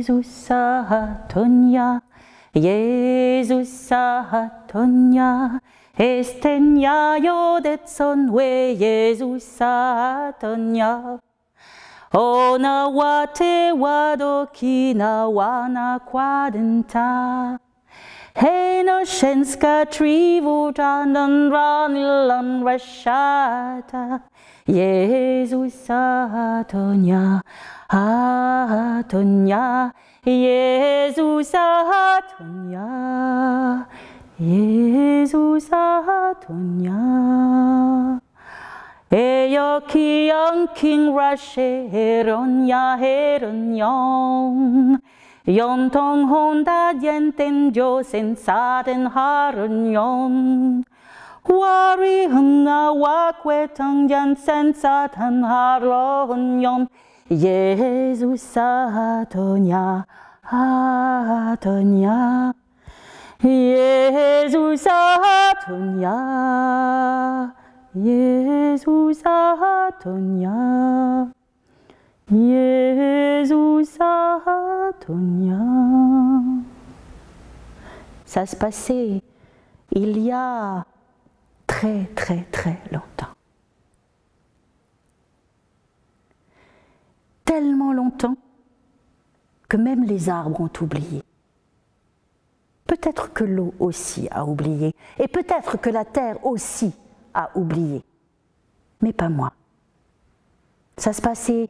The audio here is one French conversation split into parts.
Jesusa Tonya, Estenia yodetson we Jesusa Tonya. Ona wate wadokina wana kwadenta. Heno shenska trivutandan ranilan rashata. Jesusa Tonya, Tonya, Jesusa Tonya, Jesusa Tonya. Eyoki king rashe heronya heronyong. Yontong honda dienten jo sensaten haronyong. Wari hunga wakwe tangyan sensatan haronyong. Jesusa Tonya, Tonya. Jesusa Tonya, Jesusa Tonya, Jesusa Tonya. Ça se passait il y a très longtemps. Tellement longtemps que même les arbres ont oublié. Peut-être que l'eau aussi a oublié, et peut-être que la terre aussi a oublié, mais pas moi. Ça se passait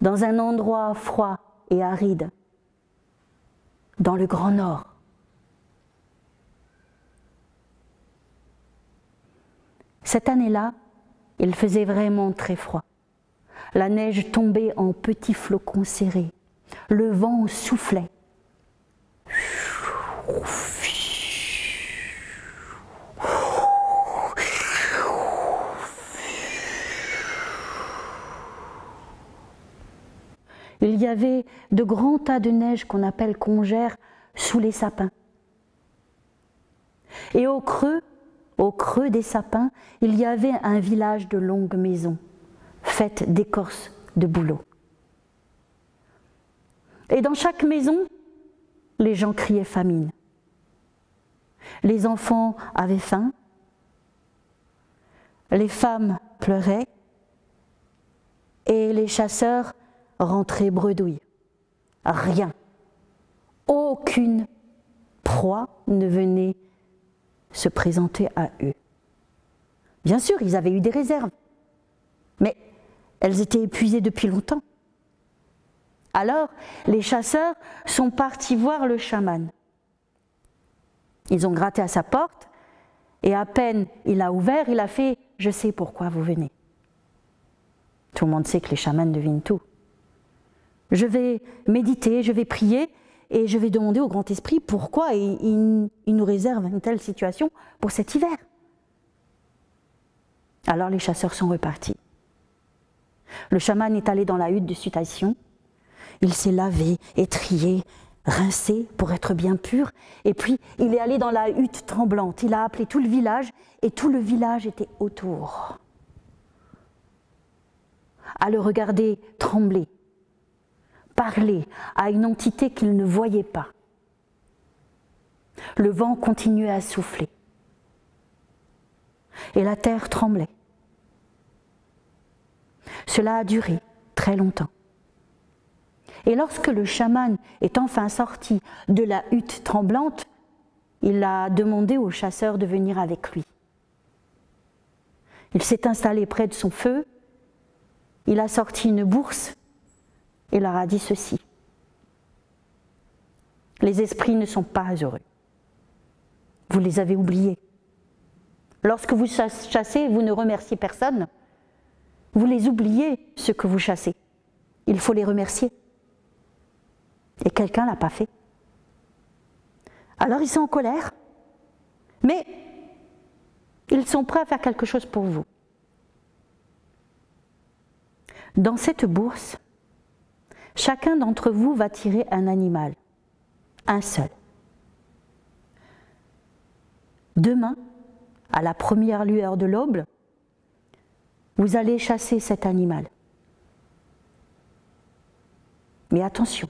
dans un endroit froid et aride, dans le Grand Nord. Cette année-là, il faisait vraiment très froid. La neige tombait en petits flocons serrés. Le vent soufflait. Il y avait de grands tas de neige qu'on appelle congères sous les sapins. Et au creux des sapins, il y avait un village de longues maisons, faites d'écorce de bouleau. Et dans chaque maison, les gens criaient famine. Les enfants avaient faim, les femmes pleuraient et les chasseurs rentraient bredouilles. Rien, aucune proie ne venait se présenter à eux. Bien sûr, ils avaient eu des réserves, mais elles étaient épuisées depuis longtemps. Alors, les chasseurs sont partis voir le chaman. Ils ont gratté à sa porte, et à peine il a ouvert, il a fait « Je sais pourquoi vous venez ». Tout le monde sait que les chamans devinent tout. Je vais méditer, je vais prier, et je vais demander au grand esprit pourquoi il nous réserve une telle situation pour cet hiver. Alors les chasseurs sont repartis. Le chaman est allé dans la hutte de sudation. Il s'est lavé, étrié, rincé pour être bien pur. Et puis il est allé dans la hutte tremblante. Il a appelé tout le village et tout le village était autour. À le regarder trembler, parler à une entité qu'il ne voyait pas. Le vent continuait à souffler. Et la terre tremblait. Cela a duré très longtemps. Et lorsque le chaman est enfin sorti de la hutte tremblante, il a demandé aux chasseurs de venir avec lui. Il s'est installé près de son feu, il a sorti une bourse et leur a dit ceci. Les esprits ne sont pas heureux. Vous les avez oubliés. Lorsque vous chassez, vous ne remerciez personne. Vous les oubliez, ceux que vous chassez. Il faut les remercier. Et quelqu'un ne l'a pas fait. Alors ils sont en colère, mais ils sont prêts à faire quelque chose pour vous. Dans cette bourse, chacun d'entre vous va tirer un animal, un seul. Demain, à la première lueur de l'aube, vous allez chasser cet animal. Mais attention,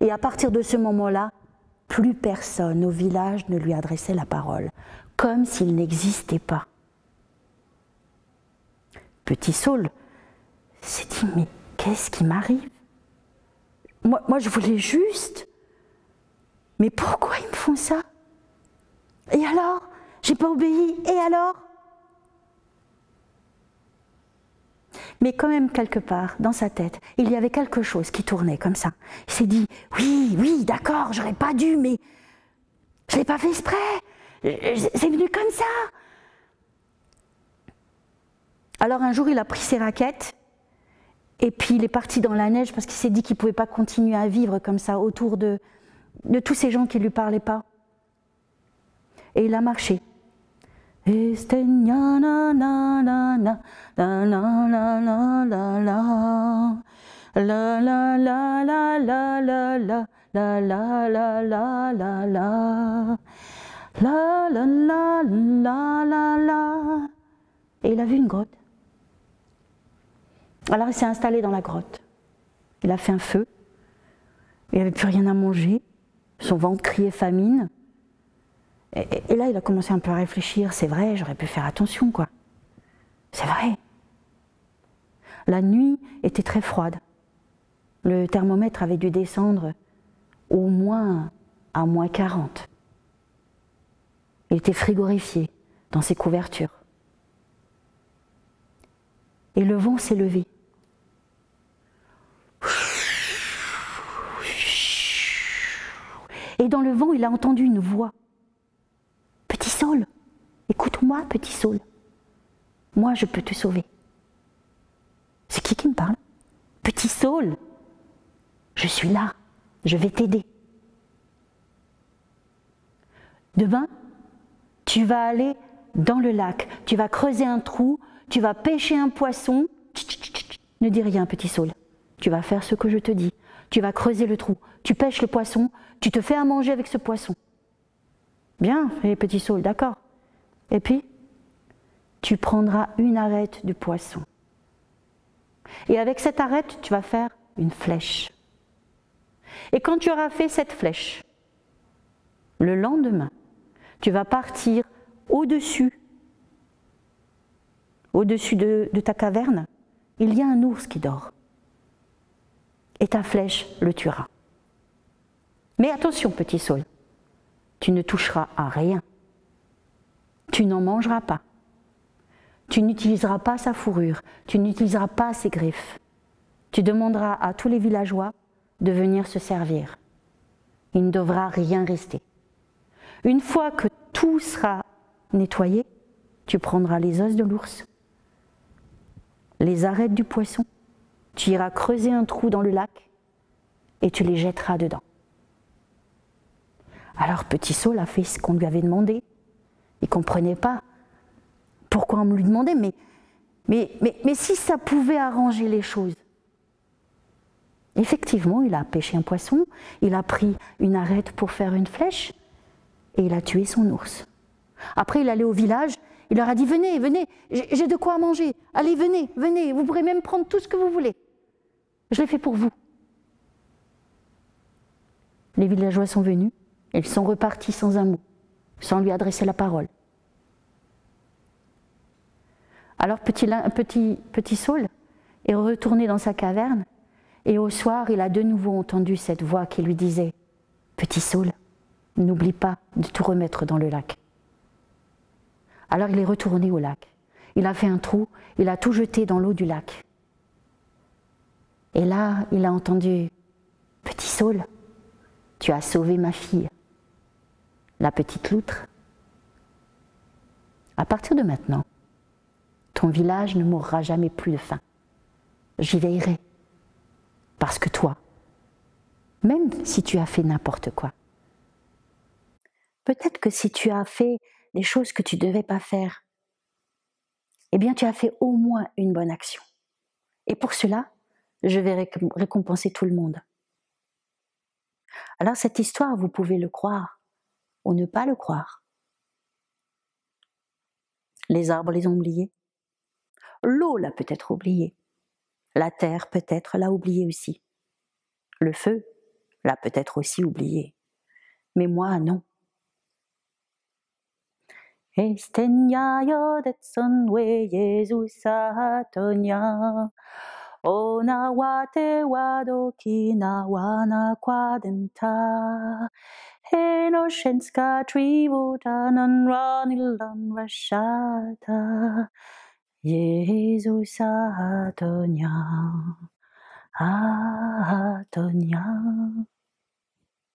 Et à partir de ce moment-là, plus personne au village ne lui adressait la parole, comme s'il n'existait pas. Petit Saul s'est dit, mais qu'est-ce qui m'arrive? Moi, je voulais juste. Mais pourquoi ils me font ça? Et alors? J'ai pas obéi, et alors? Mais quand même, quelque part, dans sa tête, il y avait quelque chose qui tournait comme ça. Il s'est dit, oui, d'accord, j'aurais pas dû, mais je l'ai pas fait exprès. C'est venu comme ça. Alors un jour, il a pris ses raquettes, et puis il est parti dans la neige parce qu'il s'est dit qu'il ne pouvait pas continuer à vivre comme ça autour de tous ces gens qui ne lui parlaient pas. Et il a marché. Et c'était na na na na na na na na na la la la la la la la la la la la la la la la la la. Et il a vu une grotte. Alors il s'est installé dans la grotte. Il a fait un feu. Il n'avait plus rien à manger. Son ventre criait famine. Et là, il a commencé un peu à réfléchir. C'est vrai, j'aurais pu faire attention, quoi. C'est vrai. La nuit était très froide. Le thermomètre avait dû descendre au moins à moins 40. Il était frigorifié dans ses couvertures. Et le vent s'est levé. Et dans le vent, il a entendu une voix. Petit Saul, écoute-moi, petit Saul. Moi, je peux te sauver. C'est qui me parle? Petit Saul, je suis là, je vais t'aider. Demain, tu vas aller dans le lac, tu vas creuser un trou, tu vas pêcher un poisson. Ne dis rien, petit Saul. Tu vas faire ce que je te dis. Tu vas creuser le trou, tu pêches le poisson, tu te fais à manger avec ce poisson. Bien, petit Saul, d'accord. Et puis, tu prendras une arête du poisson. Et avec cette arête, tu vas faire une flèche. Et quand tu auras fait cette flèche, le lendemain, tu vas partir au-dessus de ta caverne. Il y a un ours qui dort. Et ta flèche le tuera. Mais attention, petit Saul, tu ne toucheras à rien. Tu n'en mangeras pas. Tu n'utiliseras pas sa fourrure. Tu n'utiliseras pas ses griffes. Tu demanderas à tous les villageois de venir se servir. Il ne devra rien rester. Une fois que tout sera nettoyé, tu prendras les os de l'ours, les arêtes du poisson, tu iras creuser un trou dans le lac et tu les jetteras dedans. Alors petit Saul a fait ce qu'on lui avait demandé. Il ne comprenait pas pourquoi on me lui demandait, mais si ça pouvait arranger les choses. Effectivement, il a pêché un poisson, il a pris une arête pour faire une flèche et il a tué son ours. Après, il allait au village, il leur a dit « Venez, venez, j'ai de quoi manger. Allez, venez, venez, vous pourrez même prendre tout ce que vous voulez. Je l'ai fait pour vous. » Les villageois sont venus, et ils sont repartis sans un mot, sans lui adresser la parole. Alors petit Saul est retourné dans sa caverne et au soir, il a de nouveau entendu cette voix qui lui disait « Petit Saul, n'oublie pas de tout remettre dans le lac. » Alors il est retourné au lac. Il a fait un trou, il a tout jeté dans l'eau du lac. Et là, il a entendu « Petit Saul, tu as sauvé ma fille, la petite loutre. À partir de maintenant, ton village ne mourra jamais plus de faim. J'y veillerai. Parce que toi, même si tu as fait n'importe quoi, peut-être que si tu as fait des choses que tu ne devais pas faire, eh bien tu as fait au moins une bonne action. Et pour cela, je vais récompenser tout le monde. Alors cette histoire, vous pouvez le croire ou ne pas le croire. Les arbres les ont oubliés. L'eau l'a peut-être oublié. La terre peut-être l'a oublié aussi. Le feu l'a peut-être aussi oublié. Mais moi, non. Esteniayo detsonwe Jesus atonia. Ona wate wadoki na wana kwadenta. Enoshenska trivuta non ranilan rashata. Jesus atonia. Atonia.